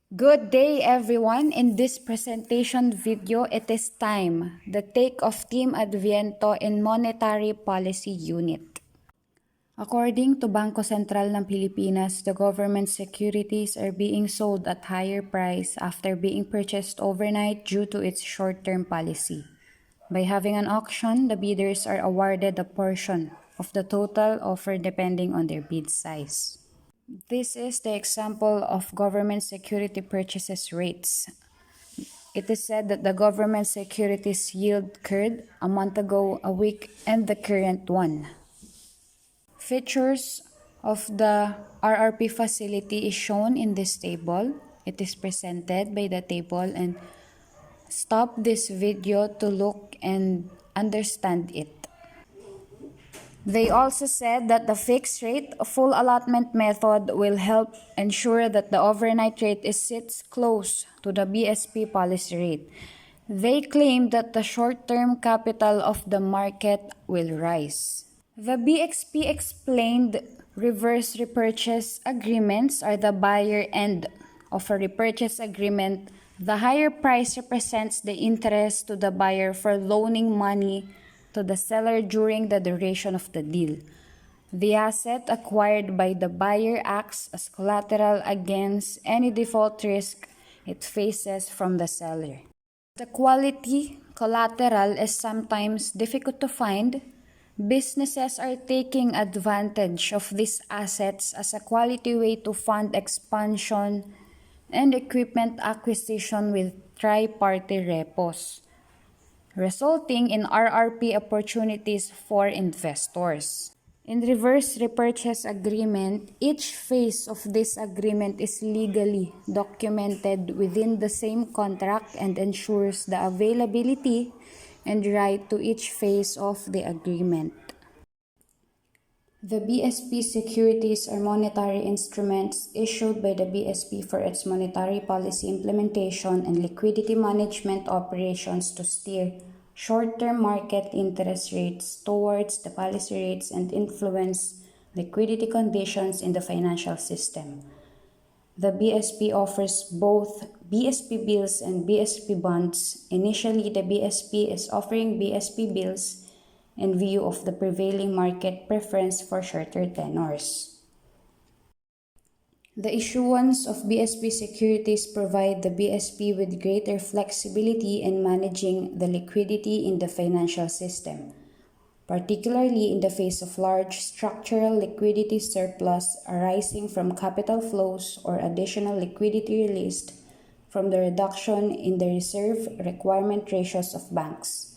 Good day everyone. In this presentation video, it is time. The take of Team Adviento in Monetary Policy Unit. According to Bangko Sentral ng Pilipinas, the government securities are being sold at higher price after being purchased overnight due to its short-term policy. By having an auction, the bidders are awarded a portion of the total offer depending on their bid size. This is the example of government security purchases rates. It is said that the government securities yield occurred a month ago, a week, and the current one. Features of the RRP facility is shown in this table. It is presented by the table, and stop this video to look and understand it. They also said that the fixed rate full allotment method will help ensure that the overnight rate sits close to the BSP policy rate. They claim that the short-term capital of the market will rise. The BXP explained reverse repurchase agreements are the buyer end of a repurchase agreement. The higher price represents the interest to the buyer for loaning money to the seller during the duration of the deal. The asset acquired by the buyer acts as collateral against any default risk it faces from the seller. The quality collateral is sometimes difficult to find. Businesses are taking advantage of these assets as a quality way to fund expansion and equipment acquisition with tri-party repos, resulting in RRP opportunities for investors. In reverse repurchase agreement, each phase of this agreement is legally documented within the same contract and ensures the availability and right to each phase of the agreement. The BSP securities are monetary instruments issued by the BSP for its monetary policy implementation and liquidity management operations to steer short-term market interest rates towards the policy rates and influence liquidity conditions in the financial system. The BSP offers both BSP bills and BSP bonds. Initially, the BSP is offering BSP bills in view of the prevailing market preference for shorter tenors. The issuance of BSP securities provide the BSP with greater flexibility in managing the liquidity in the financial system, particularly in the face of large structural liquidity surplus arising from capital flows or additional liquidity released from the reduction in the reserve requirement ratios of banks.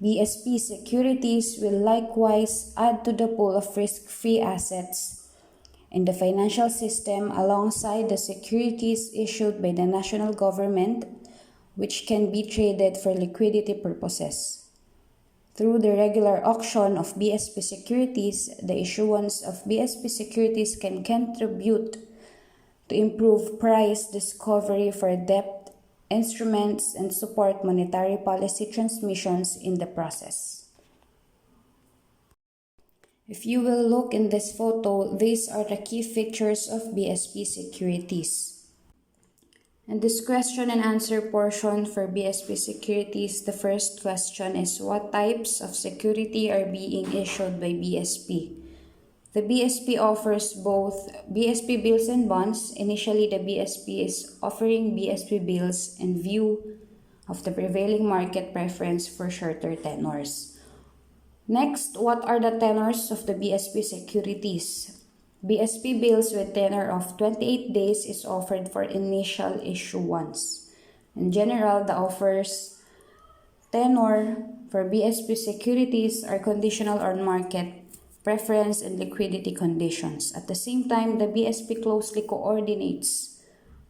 BSP securities will likewise add to the pool of risk-free assets in the financial system alongside the securities issued by the national government, which can be traded for liquidity purposes. Through the regular auction of BSP securities, the issuance of BSP securities can contribute to improve price discovery for debt instruments and support monetary policy transmissions in the process. If you will look in this photo, these are the key features of BSP securities. In this question and answer portion for BSP securities, the first question is what types of security are being issued by BSP? The BSP offers both BSP bills and bonds. Initially, the BSP is offering BSP bills in view of the prevailing market preference for shorter tenors. Next, what are the tenors of the BSP securities? BSP bills with tenor of 28 days is offered for initial issuance. In general, the offers tenor for BSP securities are conditional on market preference and liquidity conditions. At the same time, the BSP closely coordinates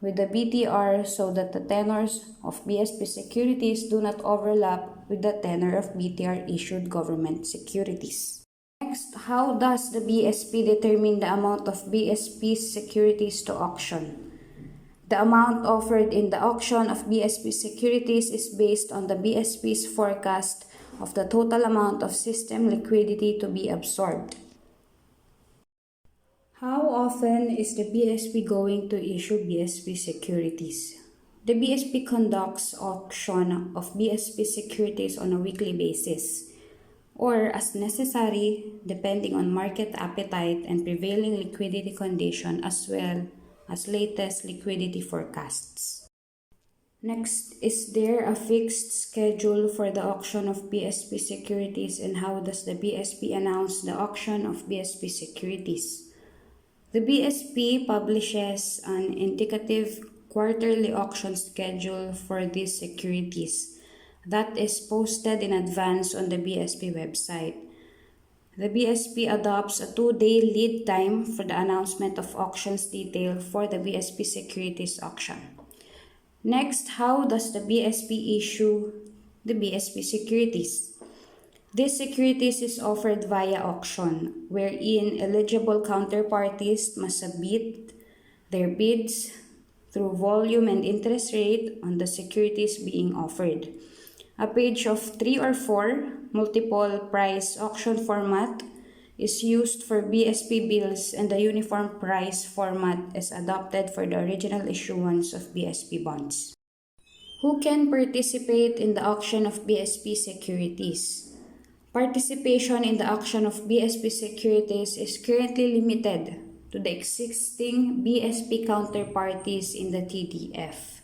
with the BTR so that the tenors of BSP securities do not overlap with the tenor of BTR-issued government securities. Next, how does the BSP determine the amount of BSP securities to auction? The amount offered in the auction of BSP securities is based on the BSP's forecast of the total amount of system liquidity to be absorbed. How often is the BSP going to issue BSP securities? The BSP conducts auction of BSP securities on a weekly basis, or as necessary, depending on market appetite and prevailing liquidity condition as well as latest liquidity forecasts. Next, is there a fixed schedule for the auction of BSP securities, and how does the BSP announce the auction of BSP securities? The BSP publishes an indicative quarterly auction schedule for these securities that is posted in advance on the BSP website. The BSP adopts a 2-day lead time for the announcement of auctions detail for the BSP securities auction. Next, how does the BSP issue the BSP securities? This securities is offered via auction, wherein eligible counterparties must submit their bids through volume and interest rate on the securities being offered. A page of 3 or 4 multiple price auction format is used for BSP bills, and the uniform price format is adopted for the original issuance of BSP bonds. Who can participate in the auction of BSP securities? Participation in the auction of BSP securities is currently limited to the existing BSP counterparties in the TDF.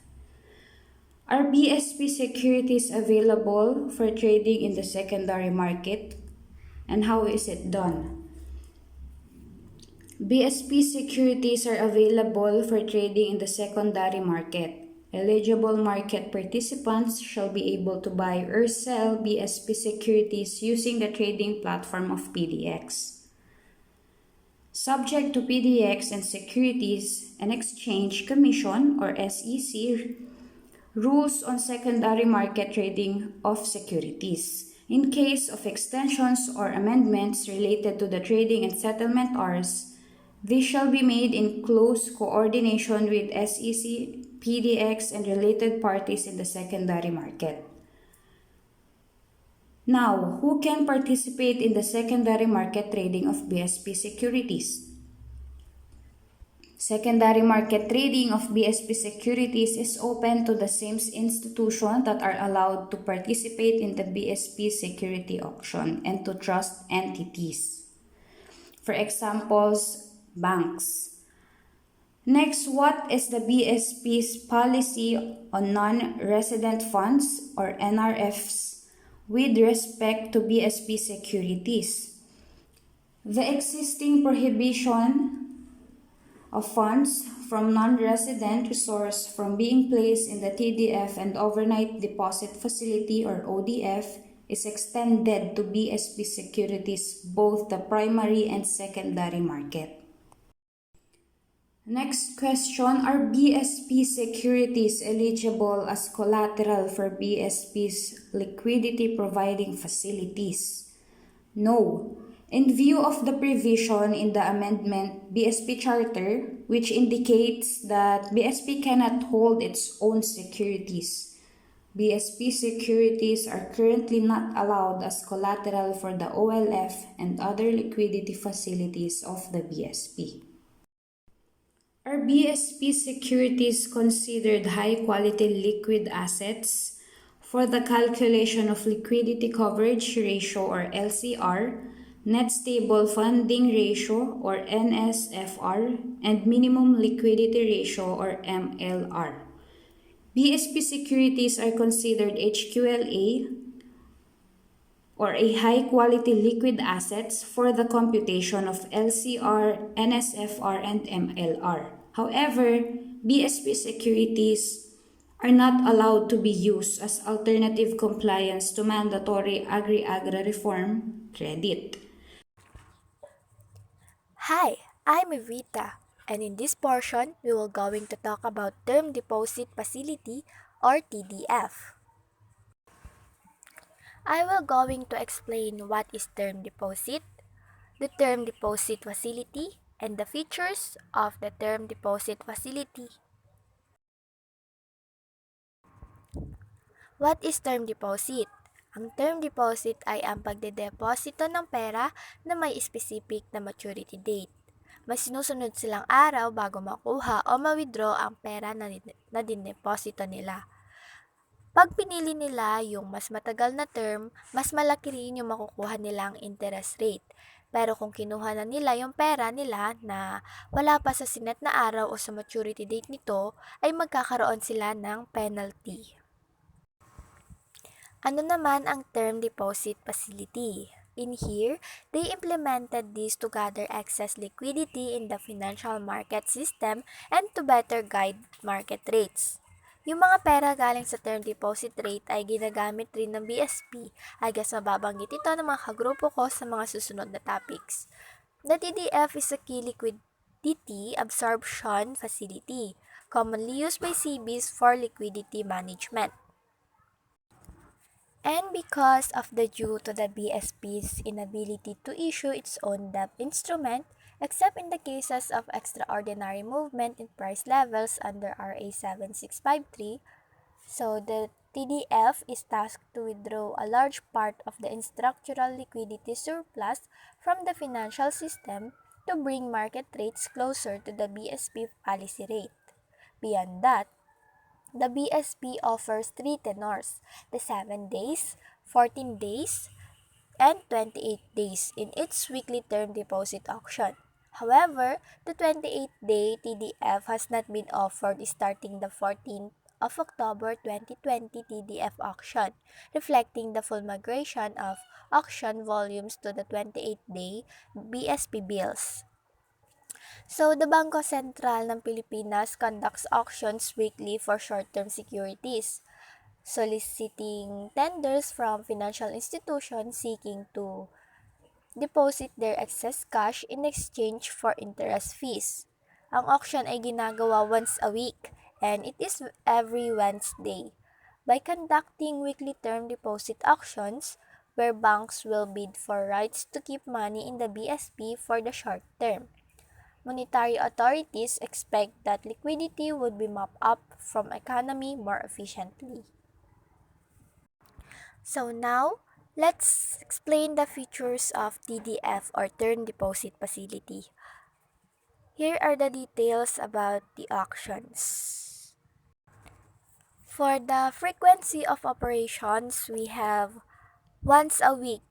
Are BSP securities available for trading in the secondary market? And how is it done? BSP securities are available for trading in the secondary market. Eligible market participants shall be able to buy or sell BSP securities using the trading platform of PDX. Subject to PDX and Securities and Exchange Commission or SEC rules on secondary market trading of securities. In case of extensions or amendments related to the trading and settlement hours, these shall be made in close coordination with SEC, PDX, and related parties in the secondary market. Now, who can participate in the secondary market trading of BSP securities? Secondary market trading of BSP securities is open to the same institutions that are allowed to participate in the BSP security auction and to trust entities. For examples, banks. Next, what is the BSP's policy on non-resident funds or NRFs with respect to BSP securities? The existing prohibition of funds from non-resident resource from being placed in the TDF and Overnight Deposit Facility or ODF is extended to BSP securities, both the primary and secondary market. Next question, are BSP securities eligible as collateral for BSP's liquidity providing facilities? No. In view of the provision in the amendment BSP Charter, which indicates that BSP cannot hold its own securities, BSP securities are currently not allowed as collateral for the OLF and other liquidity facilities of the BSP. Are BSP securities considered high-quality liquid assets? For the calculation of liquidity coverage ratio or LCR, net stable funding ratio or NSFR, and minimum liquidity ratio or MLR. BSP securities are considered HQLA or a high-quality liquid assets for the computation of LCR, NSFR, and MLR. However, BSP securities are not allowed to be used as alternative compliance to mandatory Agri-Agra reform credit. Hi, I'm Evita, and in this portion, we will going to talk about Term Deposit Facility or TDF. I will going to explain what is term deposit, the term deposit facility, and the features of the term deposit facility. What is term deposit? Ang term deposit ay ang pagdedeposito ng pera na may specific na maturity date. May sinusunod silang araw bago makuha o ma-withdraw ang pera na dineposito nila. Pag pinili nila yung mas matagal na term, mas malaki rin yung makukuha nilang interest rate. Pero kung kinuha na nila yung pera nila na wala pa sa sinet na araw o sa maturity date nito, ay magkakaroon sila ng penalty. Ano naman ang term deposit facility? In here, they implemented this to gather excess liquidity in the financial market system and to better guide market rates. Yung mga pera galing sa term deposit rate ay ginagamit rin ng BSP. I guess mababanggit ito ng mga kagrupo ko sa mga susunod na topics. The TDF is a key liquidity absorption facility, commonly used by CBs for liquidity management. And because of the due to the BSP's inability to issue its own debt instrument, except in the cases of extraordinary movement in price levels under RA 7653, so the TDF is tasked to withdraw a large part of the structural liquidity surplus from the financial system to bring market rates closer to the BSP policy rate. Beyond that, the BSP offers three tenors: the 7 days, 14 days, and 28 days in its weekly term deposit auction. However, the 28-day TDF has not been offered starting the 14th of October 2020 TDF auction, reflecting the full migration of auction volumes to the 28-day BSP bills. So, the Bangko Sentral ng Pilipinas conducts auctions weekly for short-term securities, soliciting tenders from financial institutions seeking to deposit their excess cash in exchange for interest fees. Ang auction ay ginagawa once a week and it is every Wednesday. By conducting weekly term deposit auctions, where banks will bid for rights to keep money in the BSP for the short term, monetary authorities expect that liquidity would be mopped up from economy more efficiently. So now, let's explain the features of TDF or Term Deposit Facility. Here are the details about the auctions. For the frequency of operations, we have once a week.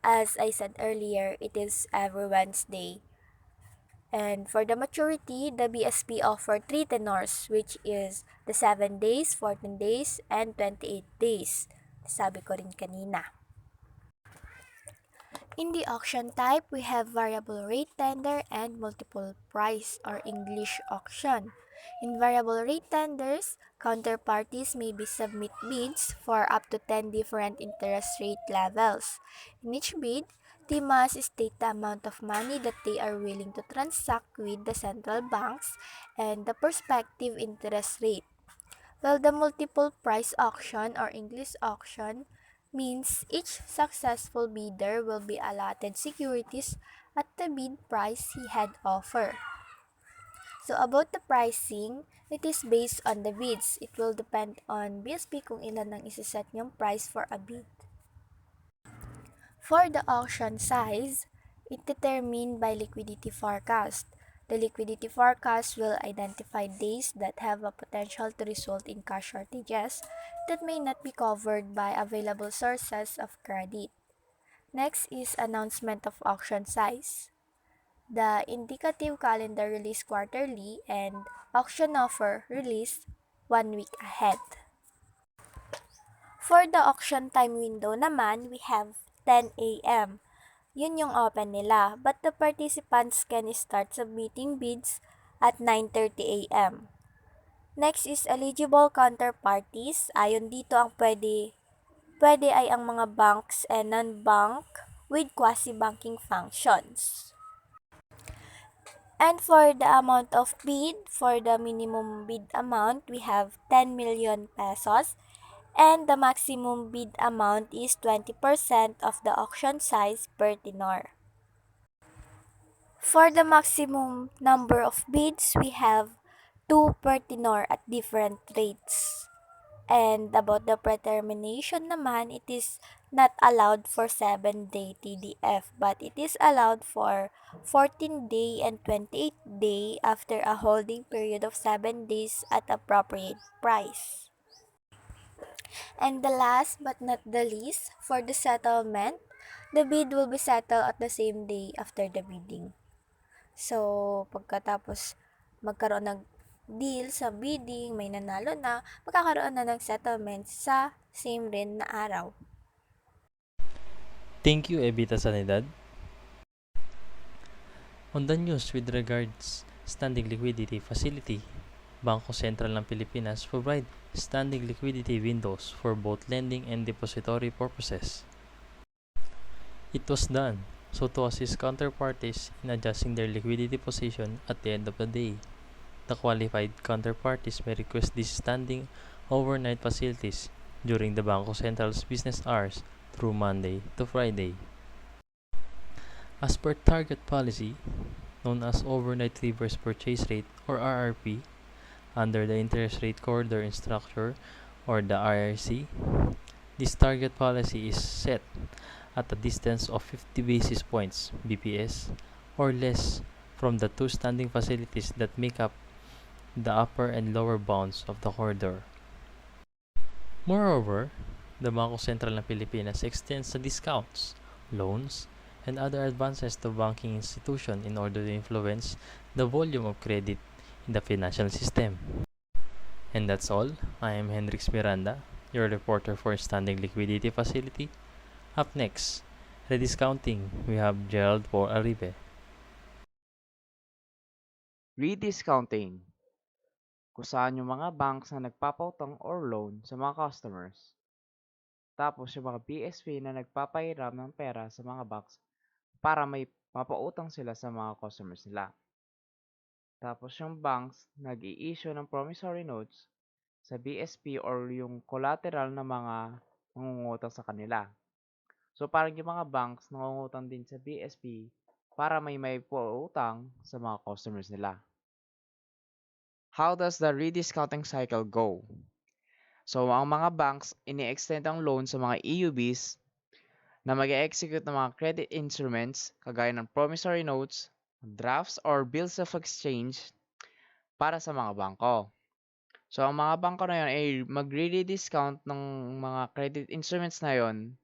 As I said earlier, it is every Wednesday. And for the maturity, the BSP offered three tenors, which is the 7 days, 14 days, and 28 days. Sabi ko rin kanina. In the auction type, we have variable rate tender and multiple price or English auction. In variable rate tenders, counterparties may submit bids for up to 10 different interest rate levels. In each bid, they must state the amount of money that they are willing to transact with the central banks and the prospective interest rate. While the multiple price auction or English auction means each successful bidder will be allotted securities at the bid price he had offered. So about the pricing, it is based on the bids. It will depend on BSP kung ilan ang isiset niyong price for a bid. For the auction size, it determined by liquidity forecast. The liquidity forecast will identify days that have a potential to result in cash shortages that may not be covered by available sources of credit. Next is announcement of auction size. The indicative calendar released quarterly and auction offer released 1 week ahead. For the auction time window naman, we have 10 a.m. Yun yung open nila, but the participants can start submitting bids at 9:30 a.m. Next is eligible counterparties. Ayon dito ang pwede ay ang mga banks and non-bank with quasi-banking functions. And for the amount of bid, for the minimum bid amount, we have 10 million pesos. And the maximum bid amount is 20% of the auction size per tenor. For the maximum number of bids, we have 2 per tenor at different rates. And about the pretermination naman, it is not allowed for 7-day TDF, but it is allowed for 14-day and 28-day after a holding period of 7 days at appropriate price. And the last but not the least, for the settlement, the bid will be settled at the same day after the bidding. So, pagkatapos magkaroon ng deal sa bidding, may nanalo na, magkakaroon na ng settlement sa same rin na araw. Thank you, Evita Sanidad. On the news with regards standing liquidity facility, Bangko Sentral ng Pilipinas provide standing liquidity windows for both lending and depository purposes. It was done so to assist counterparties in adjusting their liquidity position at the end of the day. The qualified counterparties may request these standing overnight facilities during the Bangko Central's business hours through Monday to Friday. As per target policy, known as Overnight Reverse Purchase Rate or RRP, under the Interest Rate Corridor and Structure or the IRC, this target policy is set at a distance of 50 basis points (BPS) or less from the two standing facilities that make up the upper and lower bounds of the corridor. Moreover, the Bangko Sentral ng Pilipinas extends the discounts, loans, and other advances to banking institution in order to influence the volume of credit in the financial system. And that's all. I am Hendrix Miranda, your reporter for Standing Liquidity Facility. Up next, rediscounting, we have Gerald Paul Aribe. Rediscounting, kung saan yung mga banks na nagpapautang or loan sa mga customers. Tapos yung mga BSP na nagpapahiram ng pera sa mga banks para may mapautang sila sa mga customers nila. Tapos yung banks nag-i-issue ng promissory notes sa BSP or yung collateral na mga mangungutang sa kanila. So parang yung mga banks nangungutang din sa BSP para may pautang sa mga customers nila. How does the rediscounting cycle go? So, ang mga banks, ini-extend ang loan sa mga EUBs na mag-execute ng mga credit instruments kagaya ng promissory notes, drafts, or bills of exchange para sa mga bangko. So, ang mga bangko na yun ay magre-rediscount ng mga credit instruments na yun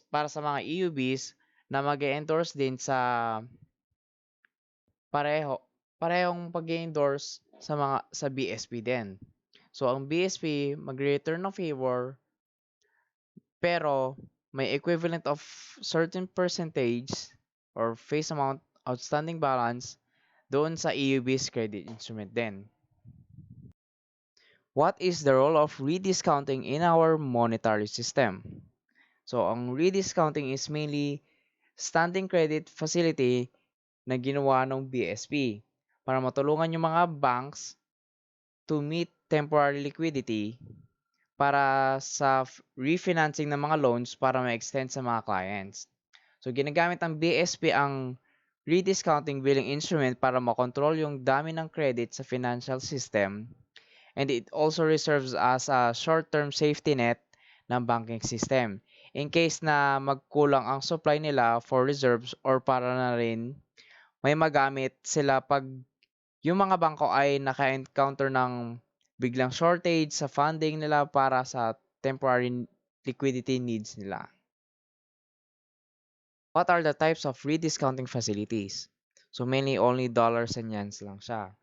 para sa mga EUBs na mag-endorse din sa parehong pag-endorse sa BSP din. So, ang BSP mag-return of favor pero may equivalent of certain percentage or face amount outstanding balance doon sa EUB's credit instrument din. What is the role of rediscounting in our monetary system? So, ang rediscounting is mainly standing credit facility na ginawa ng BSP para matulungan yung mga banks to meet temporary liquidity para sa refinancing ng mga loans para ma-extend sa mga clients. So, ginagamit ng BSP ang rediscounting bilang instrument para makontrol yung dami ng credit sa financial system, and it also reserves as a short-term safety net ng banking system in case na magkulang ang supply nila for reserves or para na rin may magamit sila pag yung mga bangko ay naka-encounter ng biglang shortage sa funding nila para sa temporary liquidity needs nila. What are the types of rediscounting facilities? So mainly only dollars and yens lang siya.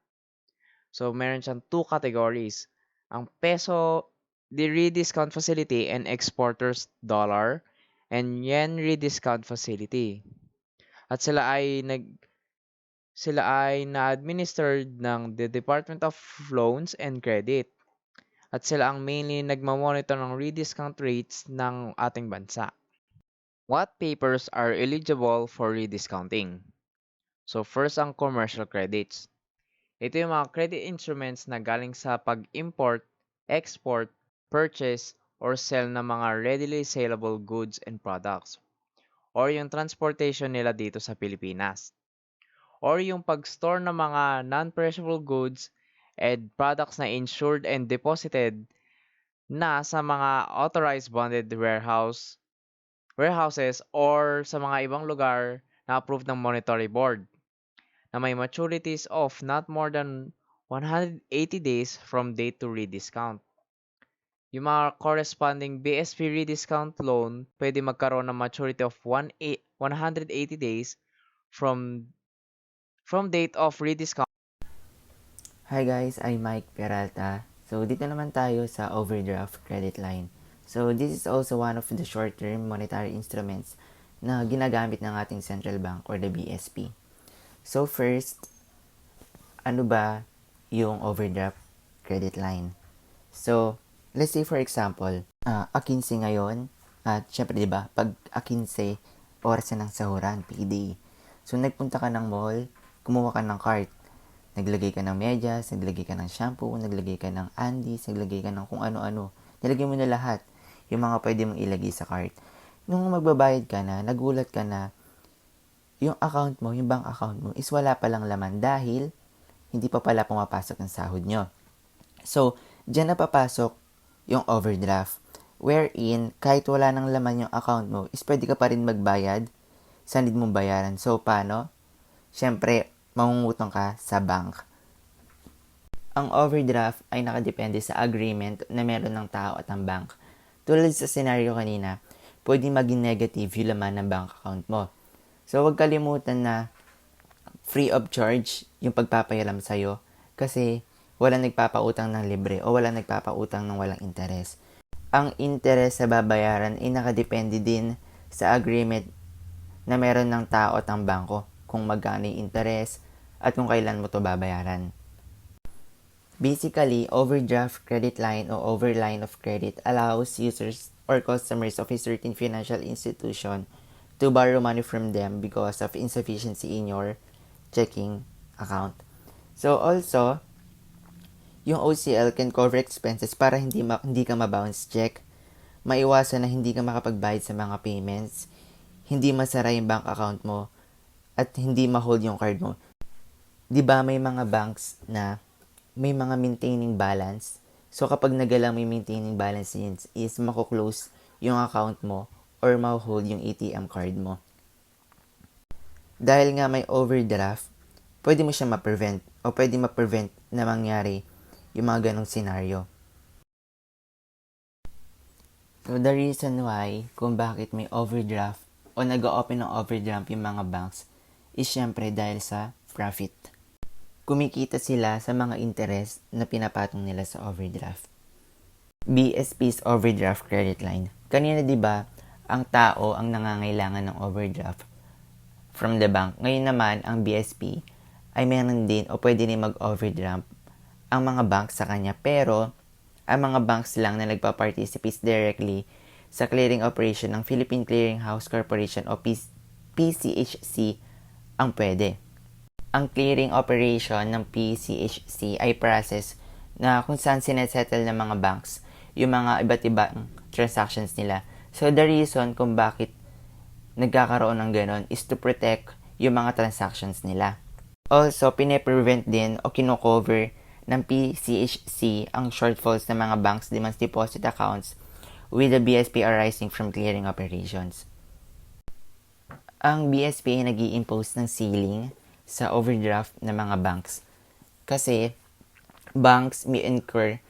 So meron siyang two categories. Ang peso the rediscount facility and exporters dollar and yen rediscount facility. At sila ay na-administered ng the Department of Loans and Credit. At sila ang mainly nagmamonitor ng rediscount rates ng ating bansa. What papers are eligible for rediscounting? So first ang commercial credits. Ito yung mga credit instruments na galing sa pag-import, export, purchase, or sell ng mga readily saleable goods and products. Or yung transportation nila dito sa Pilipinas. Or yung pag-store ng mga non-perishable goods and products na insured and deposited na sa mga authorized bonded warehouses or sa mga ibang lugar na approved ng monetary board na may maturities of not more than 180 days from date to rediscount. Yung mga corresponding BSP rediscount loan pwede magkaroon ng maturity of 180 days from date of rediscount. Hi guys, I'm Mike Peralta. So dito naman tayo sa overdraft credit line. So this is also one of the short-term monetary instruments na ginagamit ng ating central bank or the BSP. So first, ano ba yung overdraft credit line? So, let's say for example, A15 ngayon, at syempre diba, pag A15, oras na ng sahuran, payday. So, nagpunta ka ng mall, kumuha ka ng cart, naglagay ka ng medyas, naglagay ka ng shampoo, naglagay ka ng undies, naglagay ka ng kung ano-ano. Nilagay mo na lahat, yung mga pwede mong ilagay sa cart. Nung magbabayad ka na, nagulat ka na, yung account mo, yung bank account mo, is wala palang laman dahil hindi pa pala pumapasok ang sahod nyo. So, dyan na papasok yung overdraft. Wherein, kahit wala nang laman yung account mo, is pwede ka pa rin magbayad sa need mong bayaran. So, paano? Siyempre, mangungutang ka sa bank. Ang overdraft ay nakadepende sa agreement na meron ng tao at ang bank. Tulad sa scenario kanina, pwede maging negative yung laman ng bank account mo. So, huwag kalimutan na free of charge yung pagpapayalam sa'yo kasi walang nagpapautang ng libre o walang nagpapautang ng walang interes. Ang interes sa babayaran ay nakadepende din sa agreement na meron ng tao at ang bangko kung magkano yung interes at kung kailan mo to babayaran. Basically, overdraft credit line o overline of credit allows users or customers of a certain financial institution to borrow money from them because of insufficiency in your checking account. So also, yung OCL can cover expenses para hindi ka ma-bounce check, maiwasan na hindi ka makapagbayad sa mga payments, hindi masara yung bank account mo, at hindi ma-hold yung card mo. 'Di ba may mga banks na may mga maintaining balance? So kapag nagala mo yung maintaining balance is mako-close yung account mo or ma-hold yung ATM card mo. Dahil nga may overdraft, pwede mo siya ma-prevent o pwede ma-prevent na mangyari yung mga ganong scenario. So, the reason why kung bakit may overdraft o nag-open ng overdraft yung mga banks is syempre dahil sa profit. Kumikita sila sa mga interest na pinapatong nila sa overdraft. BSP's overdraft credit line. Kanina 'di ba, ang tao ang nangangailangan ng overdraft from the bank. Ngayon naman, ang BSP ay meron din o pwede rin mag-overdraft ang mga banks sa kanya. Pero, ang mga banks lang na nagpa-participate directly sa clearing operation ng Philippine Clearing House Corporation o PCHC ang pwede. Ang clearing operation ng PCHC ay process na kung saan sinesettle ng mga banks yung mga iba't ibang transactions nila. So, the reason kung bakit nagkakaroon ng ganon is to protect yung mga transactions nila. Also, pine-prevent din o kino-cover ng PCHC ang shortfalls ng mga banks' demand deposit accounts with the BSP arising from clearing operations. Ang BSP ay nag-i-impose ng ceiling sa overdraft ng mga banks kasi banks may incur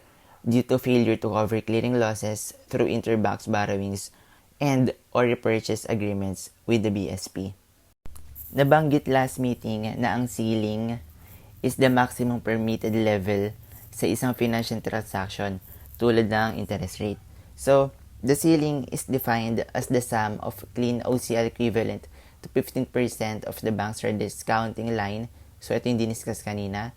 due to failure to cover clearing losses through interbank borrowings and or repurchase agreements with the BSP. Nabanggit last meeting na ang ceiling is the maximum permitted level sa isang financial transaction tulad ng interest rate. So, the ceiling is defined as the sum of clean OCL equivalent to 15% of the bank's discounting line, so ito yung diniscuss kanina,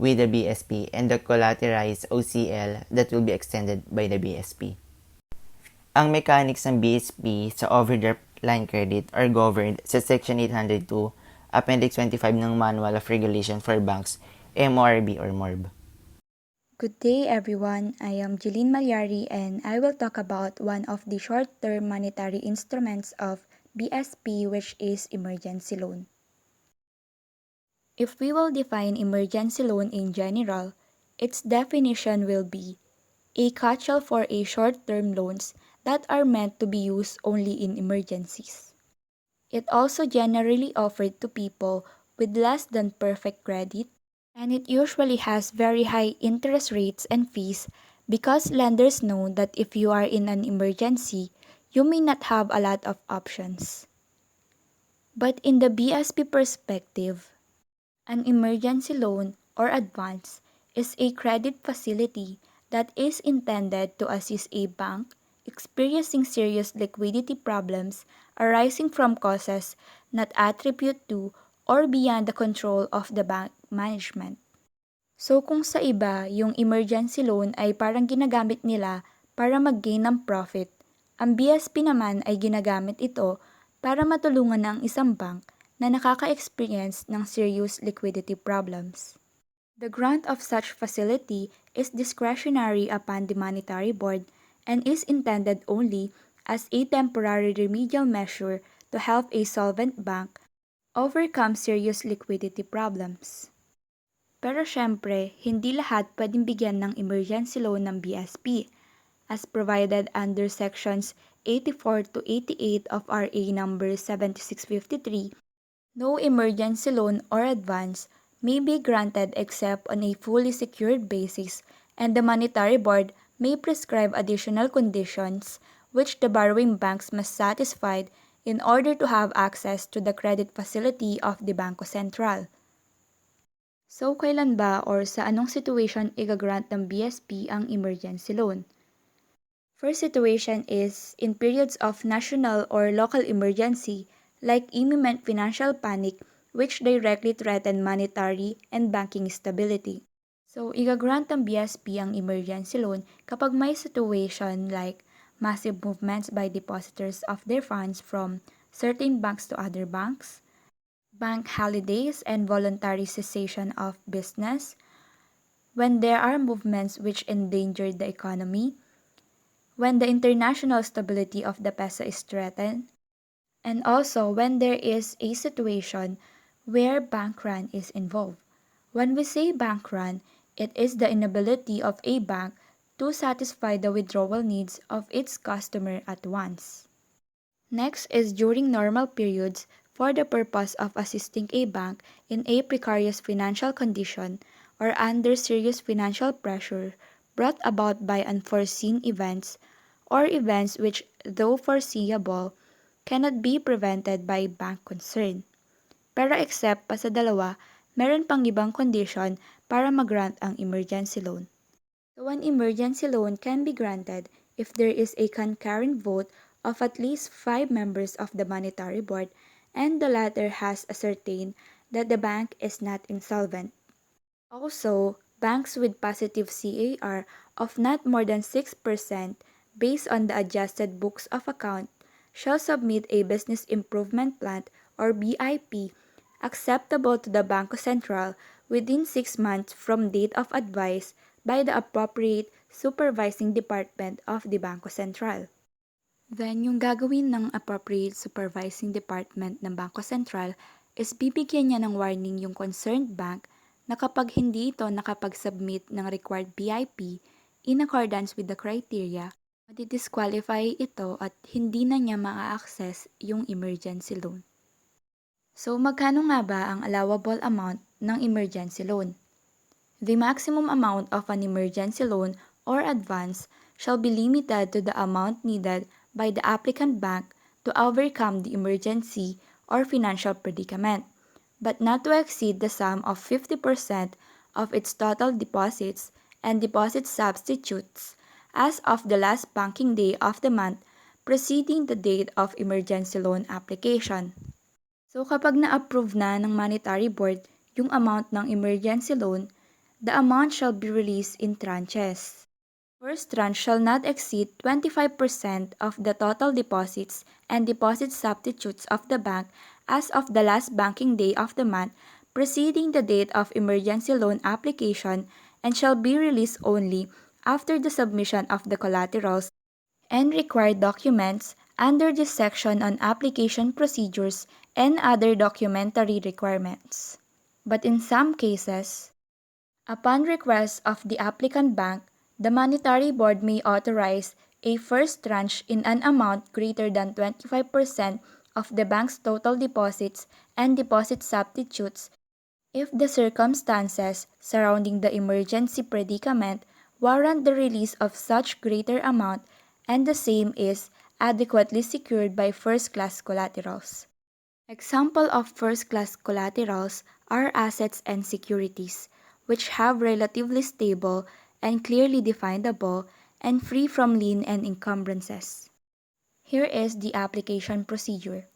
with the BSP and the collateralized OCL that will be extended by the BSP. Ang mechanics ng BSP sa overdraft line credit are governed sa Section 802, Appendix 25 ng Manual of Regulation for Banks, MORB or MORB. Good day everyone, I am Jeline Malyari and I will talk about one of the short-term monetary instruments of BSP, which is emergency loan. If we will define emergency loan in general, its definition will be a catch-all for a short-term loans that are meant to be used only in emergencies. It also generally offered to people with less than perfect credit, and it usually has very high interest rates and fees because lenders know that if you are in an emergency, you may not have a lot of options. But in the BSP perspective, an emergency loan or advance is a credit facility that is intended to assist a bank experiencing serious liquidity problems arising from causes not attributed to or beyond the control of the bank management. So kung sa iba, yung emergency loan ay parang ginagamit nila para mag-gain ng profit, ang BSP naman ay ginagamit ito para matulungan ang isang bank na nakaka-experience ng serious liquidity problems. The grant of such facility is discretionary upon the Monetary Board and is intended only as a temporary remedial measure to help a solvent bank overcome serious liquidity problems. Pero syempre, hindi lahat pwedeng bigyan ng emergency loan ng BSP as provided under sections 84 to 88 of RA number 7653. No emergency loan or advance may be granted except on a fully secured basis, and the Monetary Board may prescribe additional conditions which the borrowing banks must satisfy in order to have access to the credit facility of the Bangko Sentral. So, kailan ba or sa anong situation igagrant ng BSP ang emergency loan? First situation is in periods of national or local emergency like imminent financial panic which directly threaten monetary and banking stability. So, igagrant ng BSP ang emergency loan kapag may situation like massive movements by depositors of their funds from certain banks to other banks, bank holidays and voluntary cessation of business, when there are movements which endanger the economy, when the international stability of the peso is threatened, and also when there is a situation where bank run is involved. When we say bank run, it is the inability of a bank to satisfy the withdrawal needs of its customer at once. Next is during normal periods for the purpose of assisting a bank in a precarious financial condition or under serious financial pressure brought about by unforeseen events or events which, though foreseeable, cannot be prevented by bank concern. Pero except pa sa dalawa, meron pang ibang condition para mag-grant ang emergency loan. So an emergency loan can be granted if there is a concurrent vote of at least 5 members of the Monetary Board and the latter has ascertained that the bank is not insolvent. Also, banks with positive CAR of not more than 6% based on the adjusted books of account shall submit a business improvement plan or BIP acceptable to the Bangko Sentral within 6 months from date of advice by the appropriate supervising department of the Bangko Sentral. Then, yung gagawin ng appropriate supervising department ng Bangko Sentral is bibigyan niya ng warning yung concerned bank na kapag hindi ito nakapag-submit ng required BIP in accordance with the criteria, madi-disqualify ito at hindi na niya ma-access yung emergency loan. So, magkano nga ba ang allowable amount ng emergency loan? The maximum amount of an emergency loan or advance shall be limited to the amount needed by the applicant bank to overcome the emergency or financial predicament, but not to exceed the sum of 50% of its total deposits and deposit substitutes as of the last banking day of the month preceding the date of emergency loan application. So kapag na-approve na ng Monetary Board yung amount ng emergency loan, the amount shall be released in tranches. First tranche shall not exceed 25% of the total deposits and deposit substitutes of the bank as of the last banking day of the month preceding the date of emergency loan application and shall be released only after the submission of the collaterals and required documents under this section on application procedures and other documentary requirements. But in some cases, upon request of the applicant bank, The Monetary Board may authorize a first tranche in an amount greater than 25% of the bank's total deposits and deposit substitutes if the circumstances surrounding the emergency predicament warrant the release of such greater amount and the same is adequately secured by first-class collaterals. Example of first-class collaterals are assets and securities, which have relatively stable and clearly definable and free from lien and encumbrances. Here is the application procedure.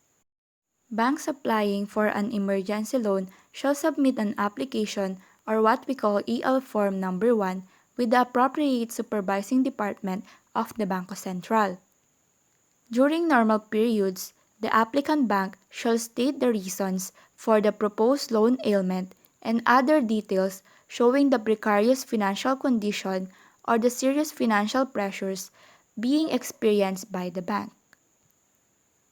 Banks applying for an emergency loan shall submit an application or what we call EL Form Number 1 with the appropriate supervising department of the Bangko Sentral. During normal periods, the applicant bank shall state the reasons for the proposed loan ailment and other details showing the precarious financial condition or the serious financial pressures being experienced by the bank.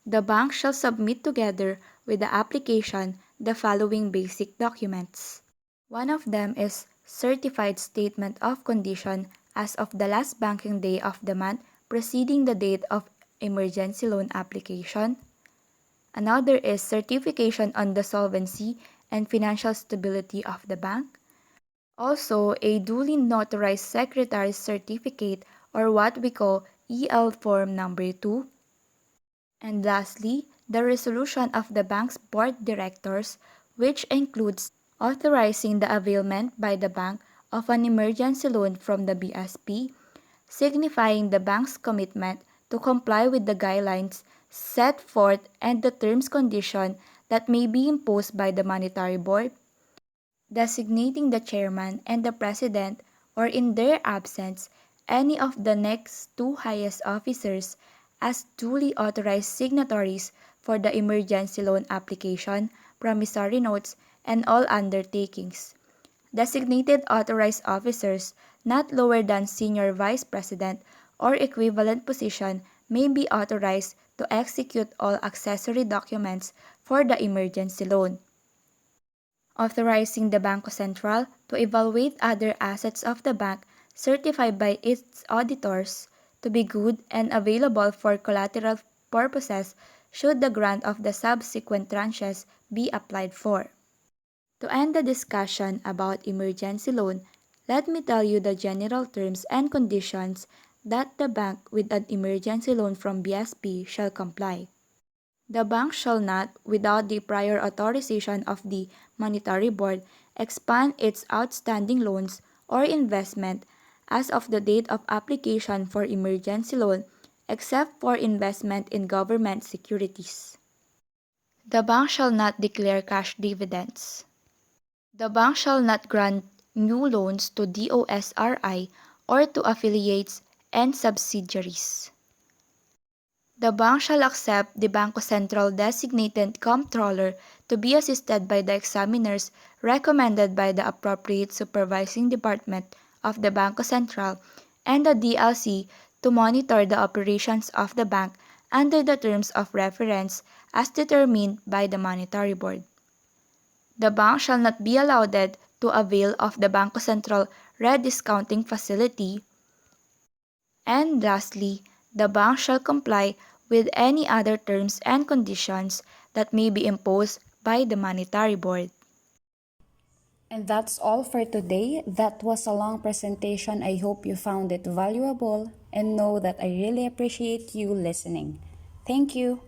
The bank shall submit together with the application the following basic documents. One of them is certified statement of condition as of the last banking day of the month preceding the date of emergency loan application. Another is certification on the solvency and financial stability of the bank. Also, a duly notarized secretary's certificate or what we call EL Form Number 2. And lastly, the resolution of the bank's board directors, which includes authorizing the availment by the bank of an emergency loan from the BSP, signifying the bank's commitment to comply with the guidelines set forth and the terms conditions that may be imposed by the Monetary Board, designating the chairman and the president or in their absence any of the next two highest officers as duly authorized signatories for the emergency loan application, promissory notes, and all undertakings. Designated authorized officers not lower than senior vice president or equivalent position may be authorized to execute all accessory documents for the emergency loan. Authorizing the Bangko Sentral to evaluate other assets of the bank certified by its auditors to be good and available for collateral purposes should the grant of the subsequent tranches be applied for. To end the discussion about emergency loan, let me tell you the general terms and conditions that the bank with an emergency loan from BSP shall comply. The bank shall not, without the prior authorization of the Monetary Board, expand its outstanding loans or investment as of the date of application for emergency loan, except for investment in government securities. The bank shall not declare cash dividends. The bank shall not grant new loans to DOSRI or to affiliates and subsidiaries. The bank shall accept the Bangko Sentral designated comptroller to be assisted by the examiners recommended by the appropriate supervising department of the Bangko Sentral and the DLC to monitor the operations of the bank under the terms of reference as determined by the Monetary Board. The bank shall not be allowed to avail of the Bangko Sentral rediscounting facility. And lastly, the bank shall comply with any other terms and conditions that may be imposed by the Monetary Board. And that's all for today. That was a long presentation. I hope you found it valuable and know that I really appreciate you listening. Thank you.